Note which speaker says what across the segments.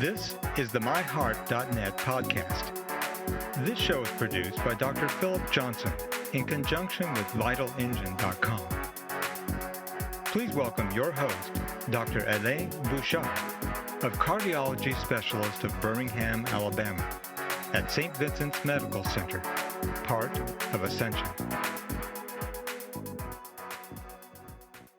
Speaker 1: This is the MyHeart.net podcast. This show is produced by Dr. Philip Johnson in conjunction with VitalEngine.com. Please welcome your host, Dr. Alain Bouchard, of Cardiology Specialist of Birmingham, Alabama, at St. Vincent's Medical Center, part of Ascension.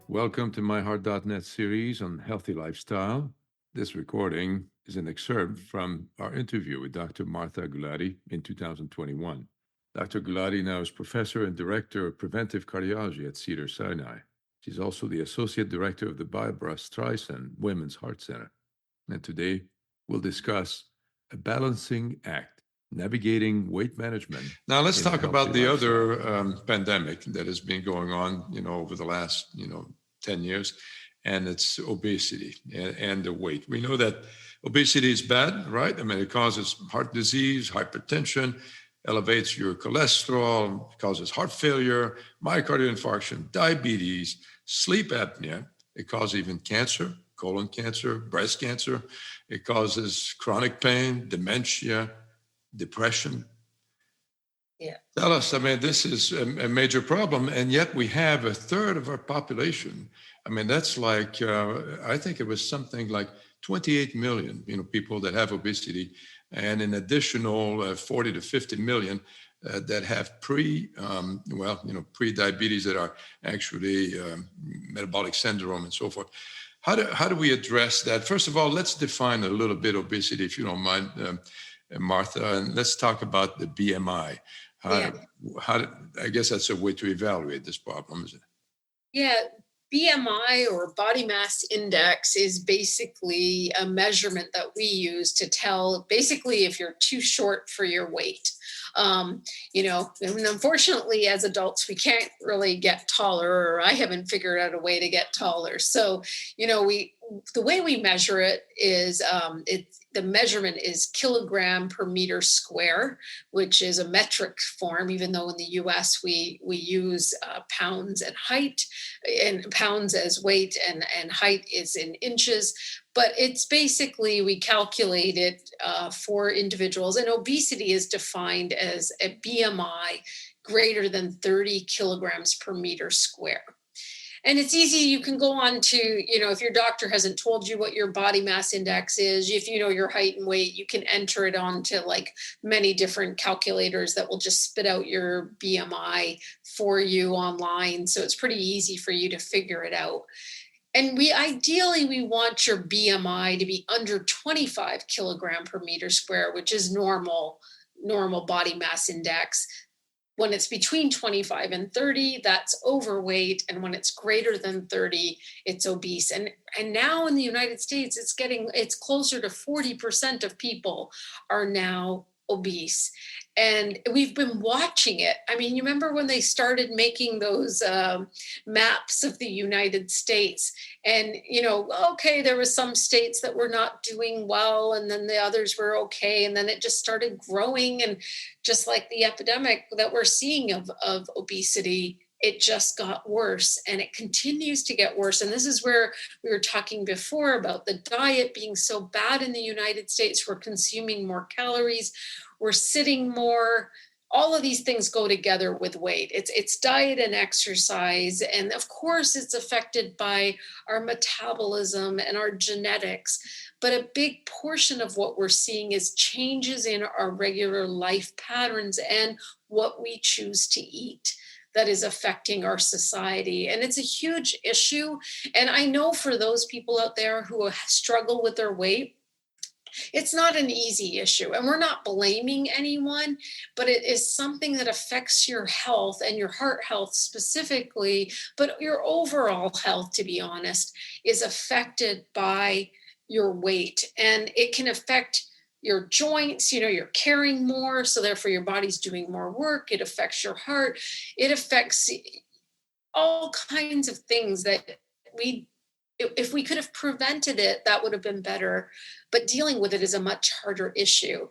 Speaker 2: Welcome to MyHeart.net series on healthy lifestyle. This recording is an excerpt from our interview with Dr. Martha Gulati in 2021. Dr. Gulati now is professor and director of preventive cardiology at Cedars-Sinai. She's also the associate director of the Barbara Streisand Women's Heart Center. And today we'll discuss a balancing act, navigating weight management. Now let's talk about the other pandemic that has been going on, over the last, 10 years, and it's obesity and the weight. We know that obesity is bad, right? I mean, it causes heart disease, hypertension, elevates your cholesterol, causes heart failure, myocardial infarction, diabetes, sleep apnea. It causes even cancer, colon cancer, breast cancer. It causes chronic pain, dementia, depression.
Speaker 3: Yeah.
Speaker 2: Tell us, this is a major problem, and yet we have a third of our population. That's like, I think it was something like 28 million, people that have obesity, and an additional 40 to 50 million that have pre-diabetes that are actually metabolic syndrome and so forth. How do we address that? First of all, let's define a little bit obesity, if you don't mind, Martha, and let's talk about the BMI. I guess that's a way to evaluate this problem, isn't it?
Speaker 3: Yeah, BMI or body mass index is basically a measurement that we use to tell basically if you're too short for your weight. And unfortunately, as adults, we can't really get taller, or I haven't figured out a way to get taller. So, the way we measure it is the measurement is kilogram per meter square, which is a metric form, even though in the US we use pounds and height, and pounds as weight and height is in inches. But it's basically, we calculate it for individuals, and obesity is defined as a BMI greater than 30 kilograms per meter square. And it's easy. You can go on to, if your doctor hasn't told you what your body mass index is, if you know your height and weight, you can enter it onto like many different calculators that will just spit out your BMI for you online. So it's pretty easy for you to figure it out. And we want your BMI to be under 25 kilogram per meter square, which is normal body mass index. When it's between 25 and 30, that's overweight. And when it's greater than 30, it's obese. And now in the United States, it's closer to 40% of people are now obese. And we've been watching it. You remember when they started making those maps of the United States, and, there were some states that were not doing well, and then the others were okay. And then it just started growing. And just like the epidemic that we're seeing of obesity, it just got worse, and it continues to get worse. And this is where we were talking before about the diet being so bad in the United States. We're consuming more calories, we're sitting more. All of these things go together with weight. It's diet and exercise. And of course, it's affected by our metabolism and our genetics. But a big portion of what we're seeing is changes in our regular life patterns and what we choose to eat that is affecting our society. And it's a huge issue. And I know for those people out there who struggle with their weight, it's not an easy issue, and we're not blaming anyone, but it is something that affects your health and your heart health specifically, but your overall health, to be honest, is affected by your weight. And it can affect your joints, you're carrying more, so therefore your body's doing more work. It affects your heart. It affects all kinds of things that if we could have prevented it, that would have been better. But dealing with it is a much harder issue.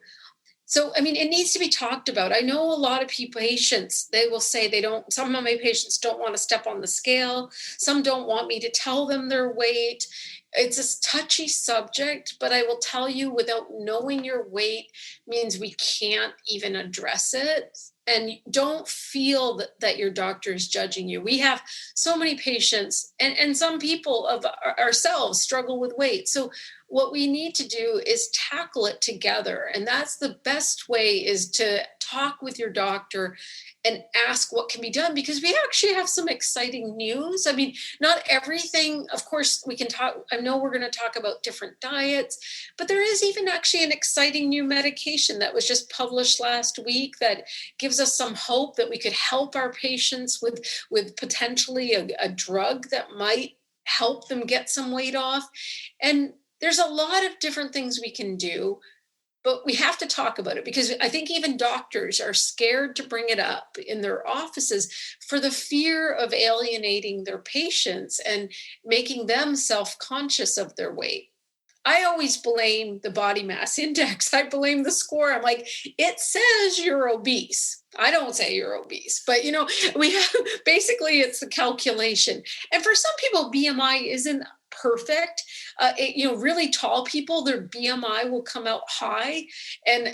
Speaker 3: So, it needs to be talked about. I know a lot of patients, they will say some of my patients don't want to step on the scale. Some don't want me to tell them their weight. It's a touchy subject, but I will tell you, without knowing your weight means we can't even address it. And don't feel that your doctor is judging you. We have so many patients, and some people of ourselves struggle with weight. So what we need to do is tackle it together. And that's the best way, is to talk with your doctor and ask what can be done, because we actually have some exciting news. I mean, not everything, of course, we can talk. I know we're going to talk about different diets, but there is even actually an exciting new medication that was just published last week that gives us some hope that we could help our patients with potentially a drug that might help them get some weight off. And there's a lot of different things we can do, but we have to talk about it, because I think even doctors are scared to bring it up in their offices for the fear of alienating their patients and making them self-conscious of their weight. I always blame the body mass index. I blame the score. I'm like, it says you're obese. I don't say you're obese, but we have, basically it's the calculation. And for some people, BMI isn't perfect. Really tall people, their BMI will come out high, and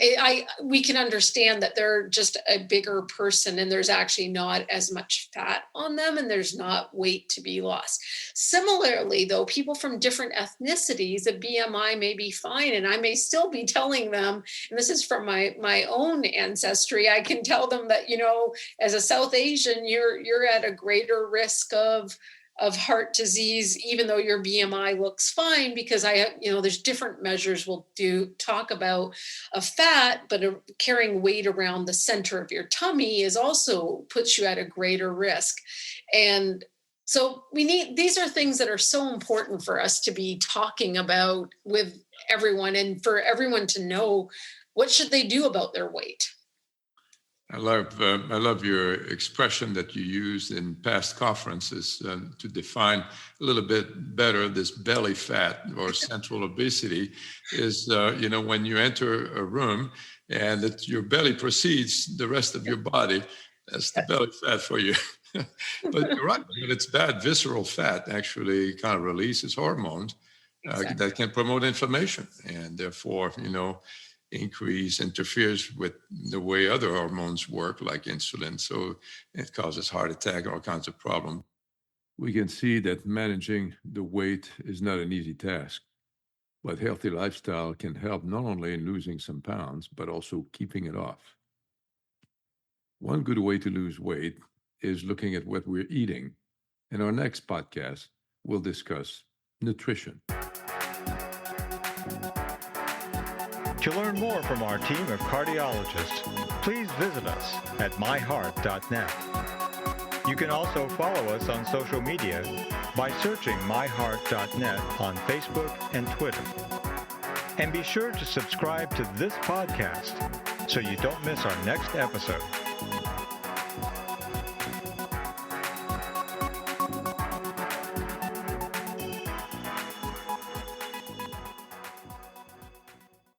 Speaker 3: we can understand that they're just a bigger person, and there's actually not as much fat on them, and there's not weight to be lost. Similarly, though, people from different ethnicities, a BMI may be fine, and I may still be telling them, and this is from my own ancestry, I can tell them that as a South Asian, you're at a greater risk of heart disease, even though your BMI looks fine, because there's different measures we'll talk about of fat, but carrying weight around the center of your tummy is also puts you at a greater risk. And so these are things that are so important for us to be talking about with everyone, and for everyone to know what should they do about their weight.
Speaker 2: I love your expression that you used in past conferences to define a little bit better this belly fat or central obesity is, when you enter a room and that your belly precedes the rest of your body, that's the belly fat for you. But you're right, but it's bad. Visceral fat actually kind of releases hormones that can promote inflammation, and therefore, interferes with the way other hormones work, like insulin. So it causes heart attack, all kinds of problems. We can see that managing the weight is not an easy task, but healthy lifestyle can help not only in losing some pounds, but also keeping it off. One good way to lose weight is looking at what we're eating. In our next podcast, we'll discuss nutrition.
Speaker 1: To learn more from our team of cardiologists, please visit us at MyHeart.net. You can also follow us on social media by searching MyHeart.net on Facebook and Twitter. And be sure to subscribe to this podcast so you don't miss our next episode.